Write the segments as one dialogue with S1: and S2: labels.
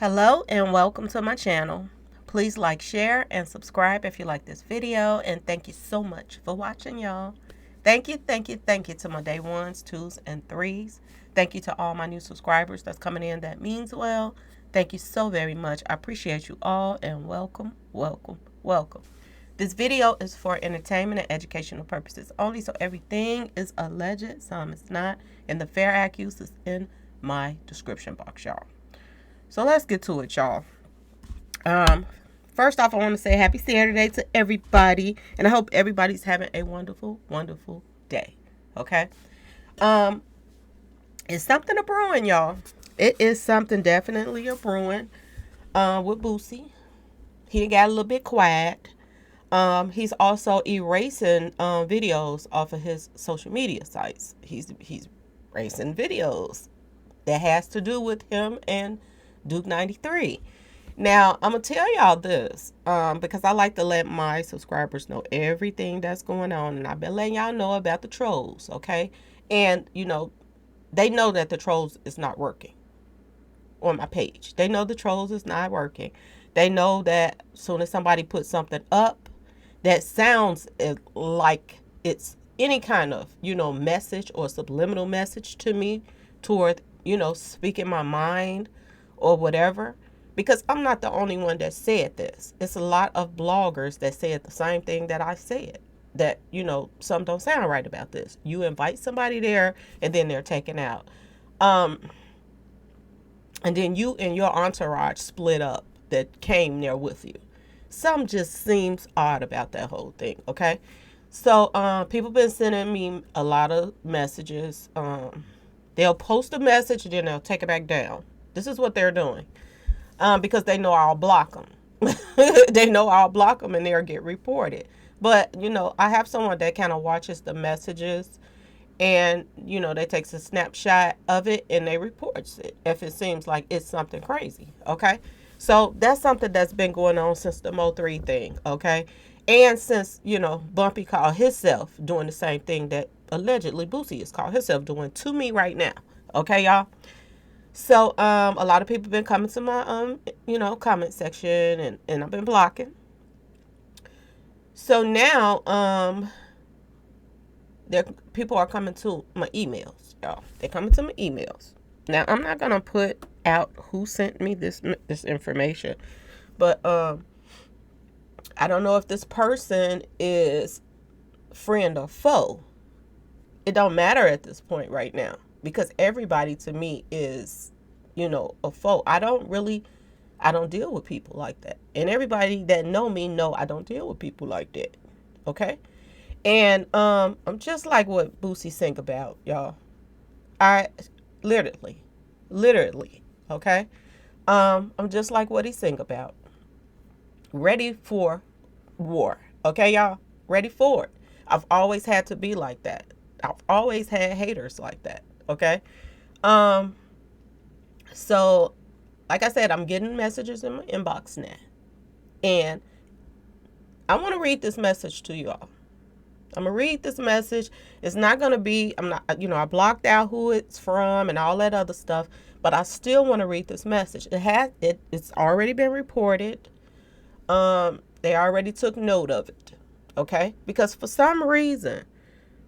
S1: Hello and welcome to my channel. Please like, share, and subscribe if you like this video. And thank you so much for watching, y'all. Thank you to my day ones, twos, and threes. Thank you to all my new subscribers that's coming in. That means well. Thank you so very much. I appreciate you all and welcome. This video is for entertainment and educational purposes only, so everything is alleged, some is not, and the Fair Act use is in my description box, y'all. So let's get to it, y'all. First off, I want to say happy Saturday to everybody, and I hope everybody's having a wonderful day. Okay. It's something a brewing, y'all. It is something definitely a brewing. With Boosie, he got a little bit quiet. He's also erasing videos off of his social media sites. He's erasing videos that has to do with him and Duke093. Now, I'm going to tell y'all this because I like to let my subscribers know everything that's going on. And I've been letting y'all know about the trolls, okay? And, they know that the trolls is not working on my page. They know the trolls is not working. They know that as soon as somebody puts something up that sounds like it's any kind of, message or subliminal message to me toward, speaking my mind or whatever, because I'm not the only one that said this. It's a lot of bloggers that said the same thing that I said, that, some don't sound right about this. You invite somebody there and then they're taken out. And then you and your entourage split up that came there with you. Something just seems odd about that whole thing, okay? So people been sending me a lot of messages. They'll post a message and then they'll take it back down. This is what they're doing because they know I'll block them. They know I'll block them and they'll get reported. But, I have someone that kind of watches the messages and, they takes a snapshot of it and they reports it if it seems like it's something crazy, okay? So that's something that's been going on since the Mo3 thing, okay? And since, Bumpy called himself doing the same thing that allegedly Boosie is called himself doing to me right now, okay, y'all? So, a lot of people been coming to my, comment section and I've been blocking. So now, people are coming to my emails, y'all. They're coming to my emails. Now, I'm not going to put out who sent me this information, but, I don't know if this person is friend or foe. It don't matter at this point right now. Because everybody to me is, a foe. I don't deal with people like that. And everybody that know me know I don't deal with people like that. Okay? And I'm just like what Boosie sing about, y'all. I literally, okay? I'm just like what he sing about. Ready for war. Okay, y'all? Ready for it. I've always had to be like that. I've always had haters like that. Okay. So like I said, I'm getting messages in my inbox now. And I want to read this message to you all. I'm going to read this message. It's not going to be, I blocked out who it's from and all that other stuff, but I still want to read this message. It's already been reported. They already took note of it. Okay. Because for some reason,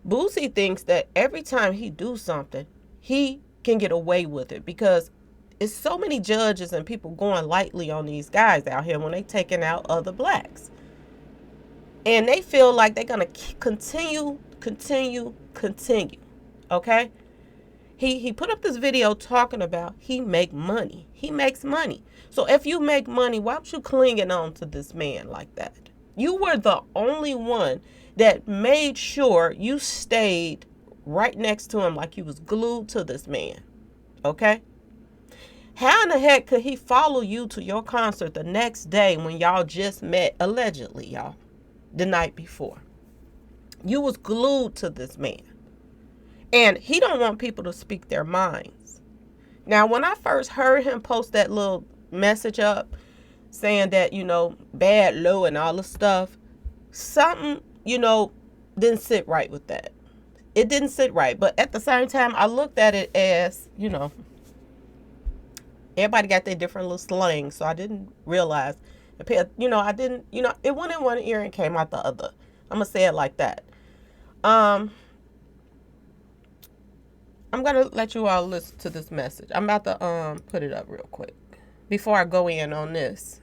S1: Boosie thinks that every time he do something, he can get away with it because it's so many judges and people going lightly on these guys out here when they taking out other blacks. And they feel like they're going to continue. Okay? He put up this video talking about he make money. He makes money. So if you make money, why would you clinging on to this man like that? You were the only one that made sure you stayed right next to him like you was glued to this man. Okay? How in the heck could he follow you to your concert the next day when y'all just met, allegedly, y'all, the night before? You was glued to this man. And he don't want people to speak their minds. Now, when I first heard him post that little message up saying that, bad low and all this stuff, something, didn't sit right with that. It didn't sit right. But at the same time, I looked at it as, Everybody got their different little slang, so I didn't realize. I didn't, it went in one ear and came out the other. I'm going to say it like that. I'm going to let you all listen to this message. I'm about to put it up real quick before I go in on this.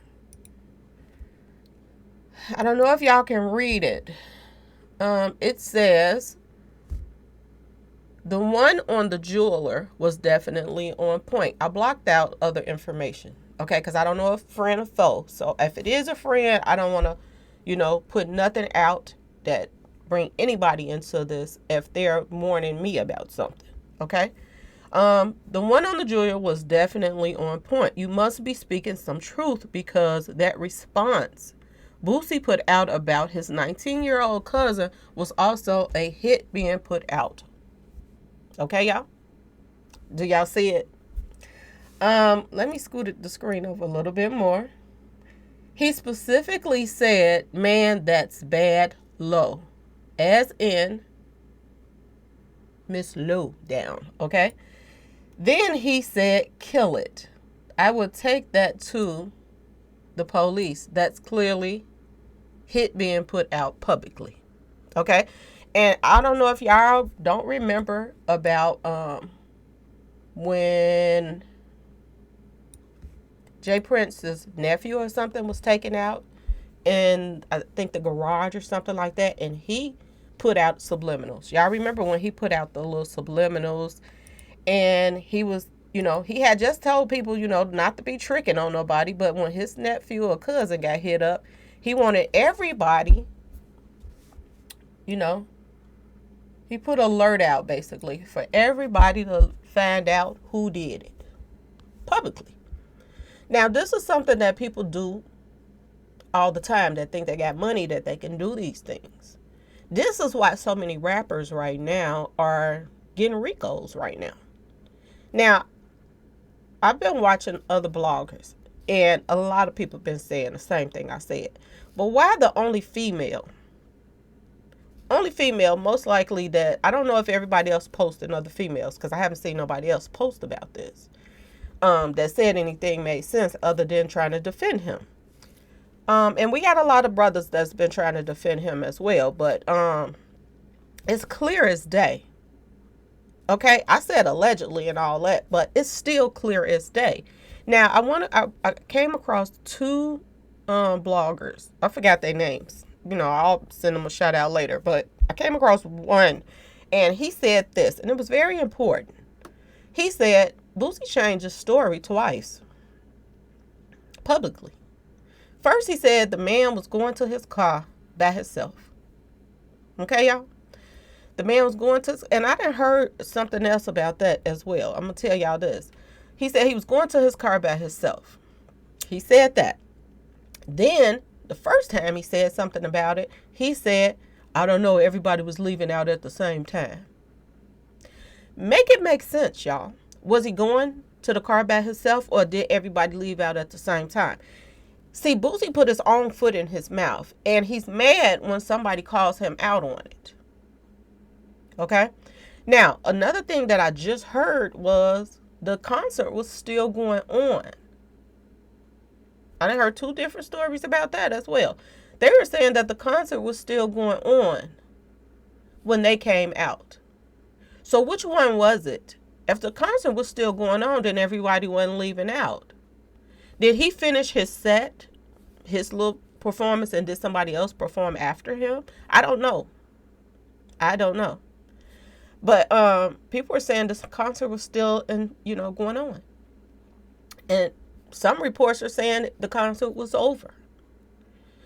S1: I don't know if y'all can read it. It says, the one on the jeweler was definitely on point. I blocked out other information, okay, because I don't know if friend or foe. So if it is a friend, I don't want to, put nothing out that bring anybody into this if they're warning me about something, okay? The one on the jeweler was definitely on point. You must be speaking some truth, because that response Boosie put out about his 19-year-old cousin was also a hit being put out. Okay, y'all? Do y'all see it? Let me scoot the screen over a little bit more. He specifically said, man, that's bad low. As in Miss Low down, okay? Then he said, kill it. I would take that to the police. That's clearly hit being put out publicly, okay? And I don't know if y'all don't remember about when Jay Prince's nephew or something was taken out in, I think, the garage or something like that, and he put out subliminals. Y'all remember when he put out the little subliminals, and he was, he had just told people, not to be tricking on nobody, but when his nephew or cousin got hit up, he wanted everybody, he put an alert out basically for everybody to find out who did it publicly. Now, this is something that people do all the time, that think they got money, that they can do these things. This is why so many rappers right now are getting RICOs right now. Now, I've been watching other bloggers, and a lot of people have been saying the same thing I said. But why the only female? Only female, most likely that, I don't know if everybody else posted other females, because I haven't seen nobody else post about this, that said anything made sense other than trying to defend him. And we got a lot of brothers that's been trying to defend him as well, but it's clear as day. Okay, I said allegedly and all that, but it's still clear as day. Now, I came across two bloggers. I forgot their names. I'll send them a shout out later, but I came across one, and he said this, and it was very important. He said, Boosie changed his story twice, publicly. First, he said the man was going to his car by himself. Okay, y'all? The man was going to, and I done heard something else about that as well. I'm going to tell y'all this. He said he was going to his car by himself. He said that. Then, the first time he said something about it, he said, I don't know, everybody was leaving out at the same time. Make it make sense, y'all. Was he going to the car by himself, or did everybody leave out at the same time? See, Boosie put his own foot in his mouth, and he's mad when somebody calls him out on it. Okay? Now, another thing that I just heard was the concert was still going on. I done heard two different stories about that as well. They were saying that the concert was still going on when they came out. So which one was it? If the concert was still going on, then everybody wasn't leaving out. Did he finish his set, his little performance, and did somebody else perform after him? I don't know. But people were saying this concert was still going on. And some reports are saying the concert was over.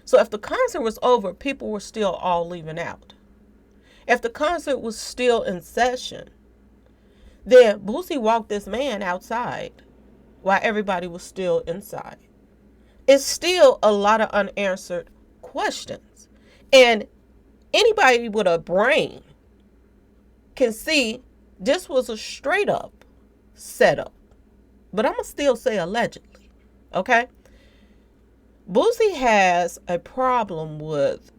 S1: So if the concert was over, people were still all leaving out. If the concert was still in session, then Boosie walked this man outside while everybody was still inside. It's still a lot of unanswered questions. And anybody with a brain can see this was a straight up setup. But I'm going to still say allegedly. Okay? Boosie has a problem with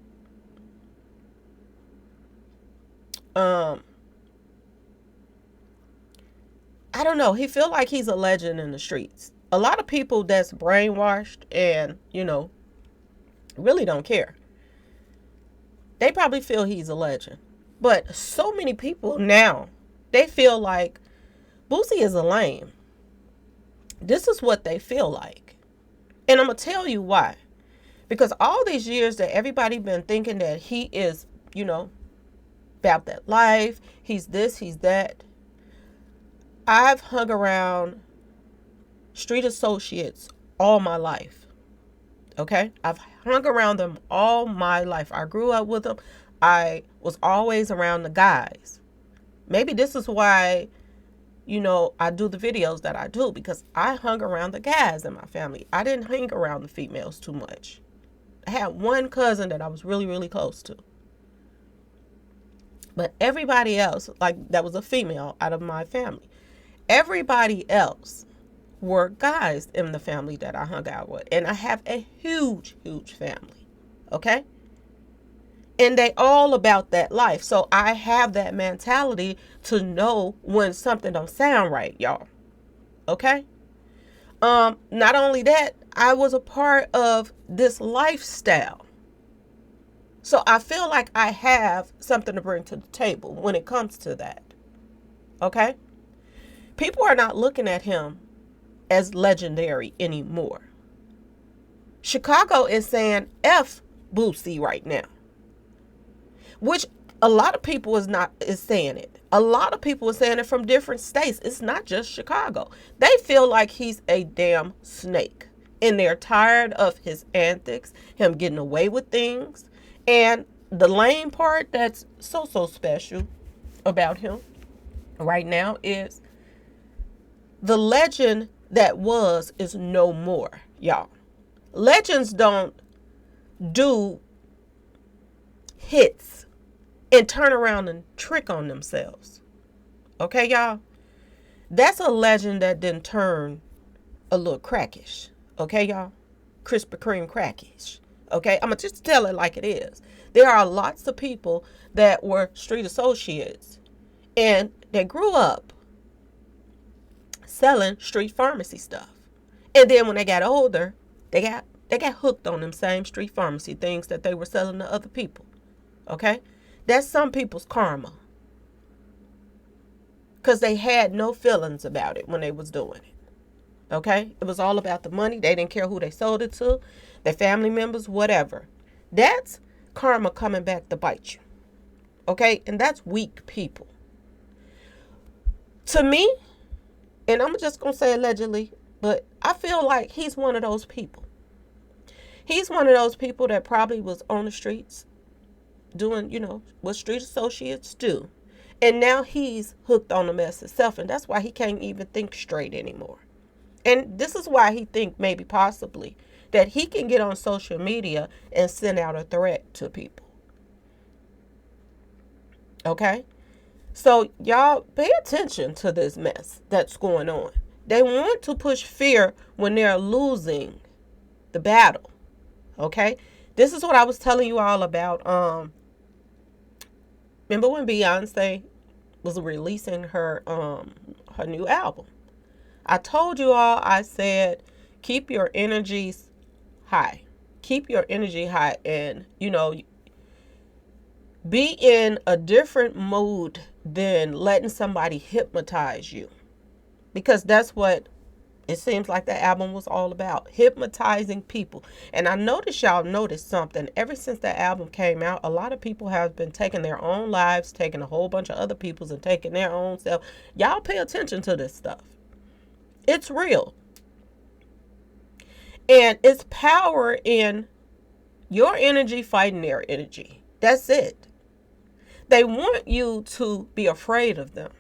S1: I don't know. He feel like he's a legend in the streets. A lot of people that's brainwashed and, really don't care. They probably feel he's a legend. But so many people now, they feel like Boosie is a lame. This is what they feel like. And I'm going to tell you why. Because all these years that everybody been thinking that he is, about that life, he's this, he's that. I've hung around street associates all my life. Okay? I've hung around them all my life. I grew up with them. I was always around the guys. Maybe this is why, I do the videos that I do, because I hung around the guys in my family. I didn't hang around the females too much. I had one cousin that I was really, really close to. But everybody else, like, that was a female out of my family. Everybody else were guys in the family that I hung out with. And I have a huge, huge family. Okay? And they all about that life. So I have that mentality to know when something don't sound right, y'all. Okay? Not only that, I was a part of this lifestyle. So I feel like I have something to bring to the table when it comes to that. Okay? People are not looking at him as legendary anymore. Chicago is saying F Boosie right now. Which a lot of people is saying it. A lot of people are saying it from different states. It's not just Chicago. They feel like he's a damn snake. And they're tired of his antics, him getting away with things. And the lame part that's so special about him right now is the legend that was is no more, y'all. Legends don't do hits and turn around and trick on themselves. Okay, y'all? That's a legend that didn't turn a little crackish. Okay, y'all? Krispy Kreme crackish. Okay? I'm going to just tell it like it is. There are lots of people that were street associates and they grew up selling street pharmacy stuff. And then when they got older, they got hooked on them same street pharmacy things that they were selling to other people. Okay? That's some people's karma. Because they had no feelings about it when they was doing it. Okay? It was all about the money. They didn't care who they sold it to. Their family members, whatever. That's karma coming back to bite you. Okay? And that's weak people. To me, and I'm just going to say allegedly, but I feel like he's one of those people. He's one of those people that probably was on the streets doing, what street associates do. And now he's hooked on the mess himself. And that's why he can't even think straight anymore. And this is why he think maybe possibly that he can get on social media and send out a threat to people. Okay? So y'all pay attention to this mess that's going on. They want to push fear when they're losing the battle. Okay? This is what I was telling you all about. Remember when Beyonce was releasing her new album? I told you all, I said, keep your energies high. Keep your energy high and, be in a different mood than letting somebody hypnotize you. Because that's what it seems like the album was all about. Hypnotizing people. And I noticed y'all noticed something. Ever since that album came out, a lot of people have been taking their own lives, taking a whole bunch of other people's and taking their own self. Y'all pay attention to this stuff. It's real. And it's power in your energy fighting their energy. That's it. They want you to be afraid of them.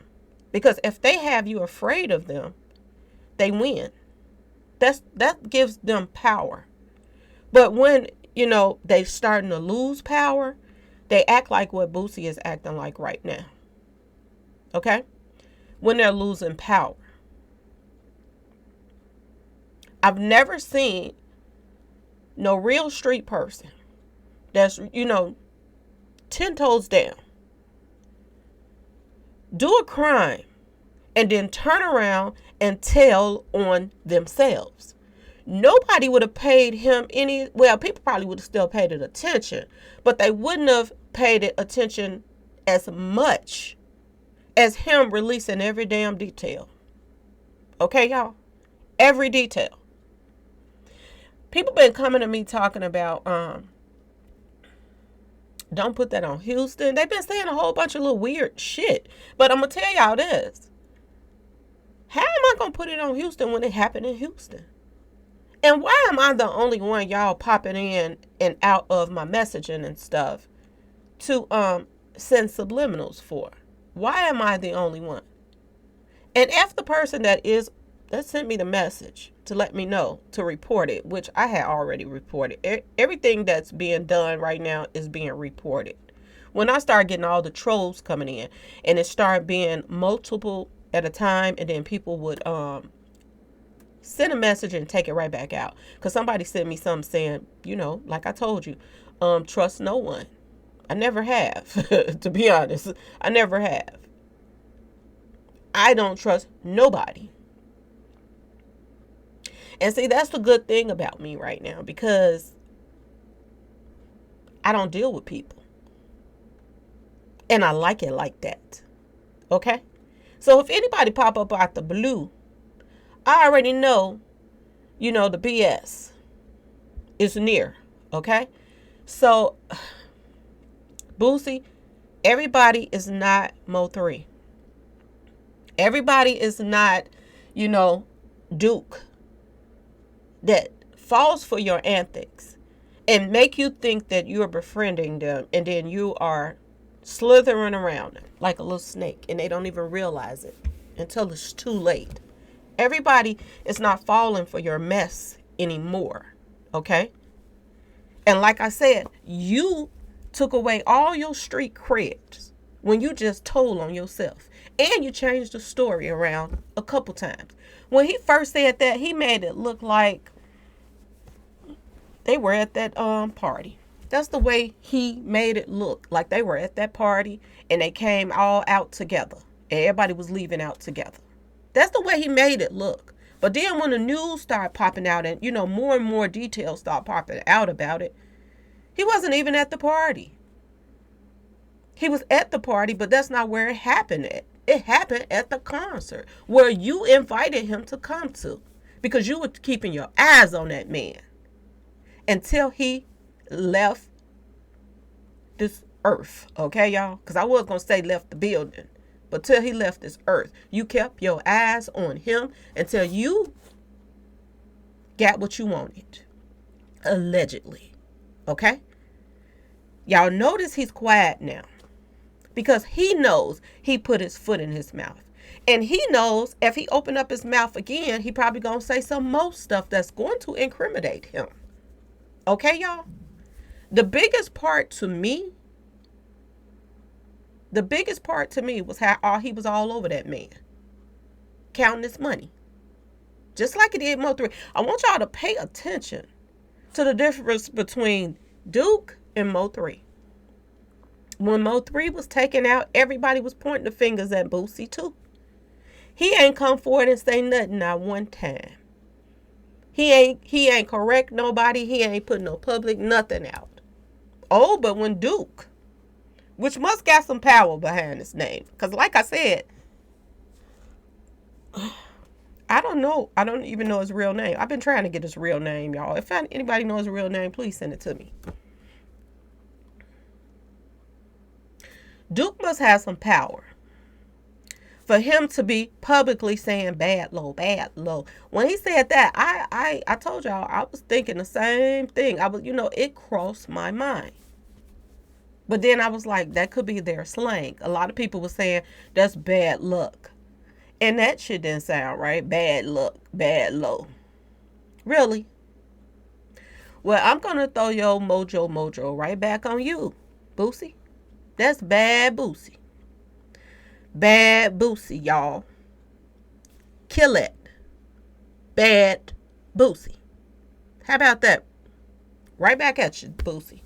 S1: Because if they have you afraid of them, they win. That gives them power. But when, they starting to lose power, they act like what Boosie is acting like right now. Okay? When they're losing power. I've never seen no real street person that's, 10 toes down, do a crime, and then turn around and tell on themselves. Nobody would have paid him any, well, people probably would have still paid it attention, but they wouldn't have paid it attention as much as him releasing every damn detail. Okay, y'all? Every detail. People been coming to me talking about, don't put that on Houston. They've been saying a whole bunch of little weird shit. But I'm going to tell y'all this. How am I going to put it on Houston when it happened in Houston? And why am I the only one y'all popping in and out of my messaging and stuff to send subliminals for? Why am I the only one? And if the person that sent me the message to let me know to report it, which I had already reported. Everything that's being done right now is being reported. When I started getting all the trolls coming in and it started being multiple at a time, and then people would send a message and take it right back out. Because somebody sent me something saying, like I told you, trust no one. I never have, to be honest. I never have. I don't trust nobody. And see, that's the good thing about me right now, because I don't deal with people. And I like it like that. Okay? So if anybody pop up out the blue, I already know, the BS is near. Okay? So, Boosie, everybody is not Mo3. Everybody is not, Duke, that falls for your antics and make you think that you're befriending them, and then you are slithering around them like a little snake, and they don't even realize it until it's too late. Everybody is not falling for your mess anymore, okay? And like I said, you took away all your street creds when you just told on yourself, and you changed the story around a couple times. When he first said that, he made it look like they were at that party. That's the way he made it look, like they were at that party and they came all out together. Everybody was leaving out together. That's the way he made it look. But then when the news started popping out and, more and more details start popping out about it, he wasn't even at the party. He was at the party, but that's not where it happened at. It happened at the concert where you invited him to come to, because you were keeping your eyes on that man until he left this earth. Okay, y'all? Because I was going to say left the building, but till he left this earth, you kept your eyes on him until you got what you wanted. Allegedly. Okay? Y'all notice he's quiet now, because he knows he put his foot in his mouth. And he knows if he opened up his mouth again, he probably going to say some more stuff that's going to incriminate him. Okay, y'all? The biggest part to me was how he was all over that man, counting his money. Just like he did Mo3. I want y'all to pay attention to the difference between Duke and Mo3. When Mo3 was taken out, everybody was pointing the fingers at Boosie too. He ain't come forward and say nothing not one time. He ain't correct nobody. He ain't put no public nothing out. Oh, but when Duke, which must got some power behind his name, because like I said, I don't know. I don't even know his real name. I've been trying to get his real name, y'all. If anybody knows his real name, please send it to me. Duke must have some power for him to be publicly saying bad low. When he said that, I told y'all I was thinking the same thing. It crossed my mind. But then I was like, that could be their slang. A lot of people were saying that's bad luck. And that shit didn't sound right. Bad luck, bad low. Really? Well, I'm going to throw your mojo right back on you, Boosie. That's bad Boosie. Bad Boosie, y'all. Kill it. Bad Boosie. How about that? Right back at you, Boosie.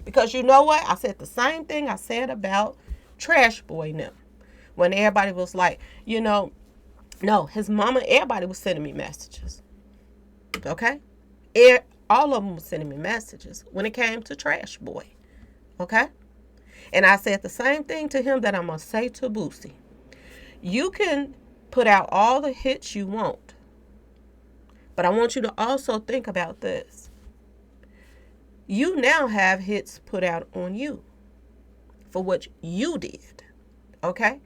S1: Because you know what? I said the same thing I said about Trash Boy now. When everybody was like, No, his mama, everybody was sending me messages. Okay? All of them were sending me messages when it came to Trash Boy. Okay? And I said the same thing to him that I'm going to say to Boosie. You can put out all the hits you want, but I want you to also think about this. You now have hits put out on you for what you did. Okay?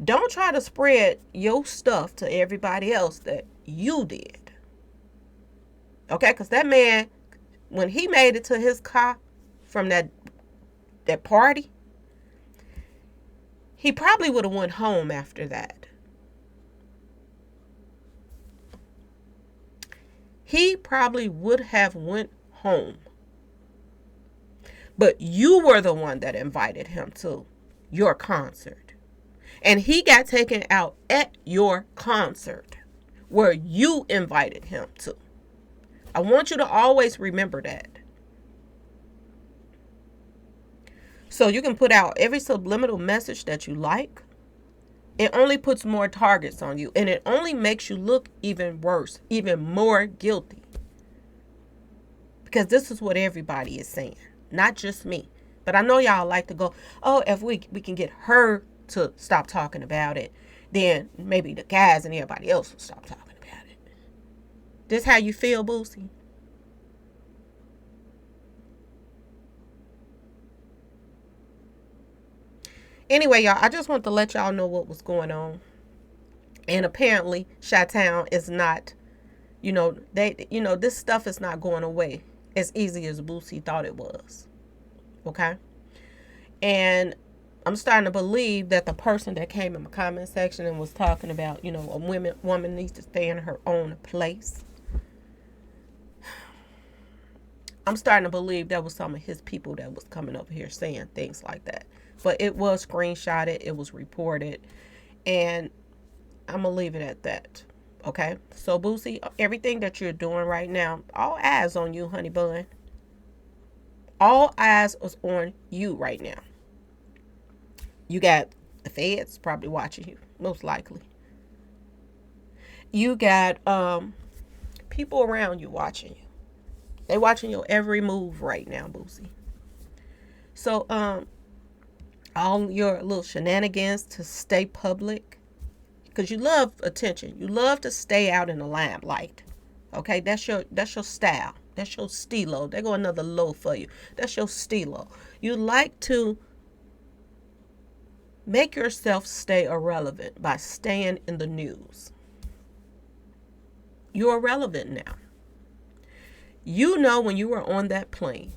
S1: Don't try to spread your stuff to everybody else that you did. Okay? Because that man, when he made it to his car from that party, he probably would have went home after that. He probably would have went home. But you were the one that invited him to your concert. And he got taken out at your concert where you invited him to. I want you to always remember that. So you can put out every subliminal message that you like. It only puts more targets on you. And it only makes you look even worse, even more guilty. Because this is what everybody is saying. Not just me. But I know y'all like to go, oh, if we can get her to stop talking about it, then maybe the guys and everybody else will stop talking about it. This how you feel, Boosie? Anyway, y'all, I just want to let y'all know what was going on. And apparently, Chi-Town is not, this stuff is not going away as easy as Boosie thought it was. Okay? And I'm starting to believe that the person that came in my comment section and was talking about, a woman needs to stay in her own place. I'm starting to believe that was some of his people that was coming up here saying things like that. But it was screenshotted. It was reported. And I'm going to leave it at that. Okay? So, Boosie, everything that you're doing right now, all eyes on you, honey bun. All eyes is on you right now. You got the feds probably watching you, most likely. You got people around you watching you. They watching your every move right now, Boosie. So, all your little shenanigans to stay public, because you love attention. You love to stay out in the limelight. Okay, that's your style. That's your stilo. There go another low for you. That's your stilo. You like to make yourself stay irrelevant by staying in the news. You're irrelevant now. You know when you were on that plane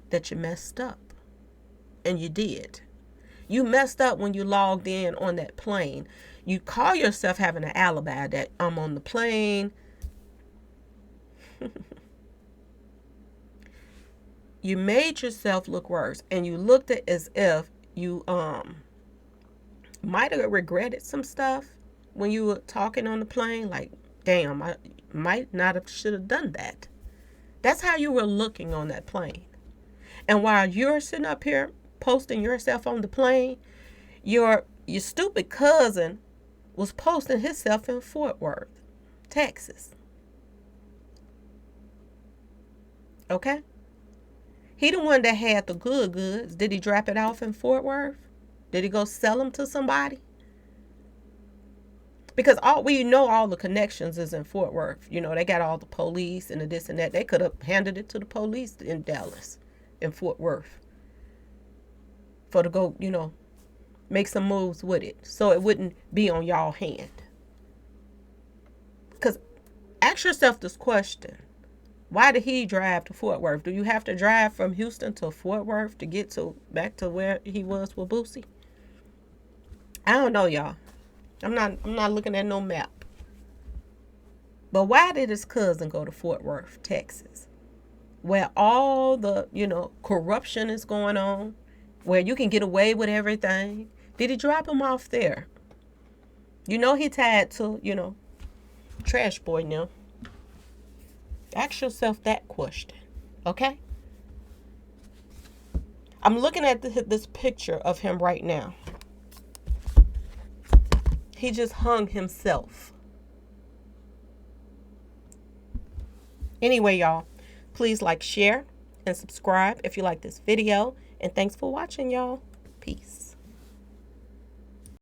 S1: that you messed up. And you did. You messed up when you logged in on that plane. You call yourself having an alibi that I'm on the plane. You made yourself look worse. And you looked at as if you might have regretted some stuff when you were talking on the plane. Like, damn, I might not have should have done that. That's how you were looking on that plane. And while you're sitting up here posting yourself on the plane, your stupid cousin was posting himself in Fort Worth, Texas. Okay? He the one that had the good goods. Did he drop it off in Fort Worth? Did he go sell them to somebody? Because all the connections is in Fort Worth. They got all the police and the this and that. They could have handed it to the police in Dallas, in Fort Worth, for to go, make some moves with it, so it wouldn't be on y'all hand. Because ask yourself this question: why did he drive to Fort Worth? Do you have to drive from Houston to Fort Worth to get back to where he was with Boosie? I don't know, y'all. I'm not looking at no map. But why did his cousin go to Fort Worth, Texas, where all the, corruption is going on, where you can get away with everything? Did he drop him off there? He tied to, Trash Boy now. Ask yourself that question, okay? I'm looking at this picture of him right now. He just hung himself. Anyway, y'all, please like, share, and subscribe if you like this video. And thanks for watching, y'all. Peace.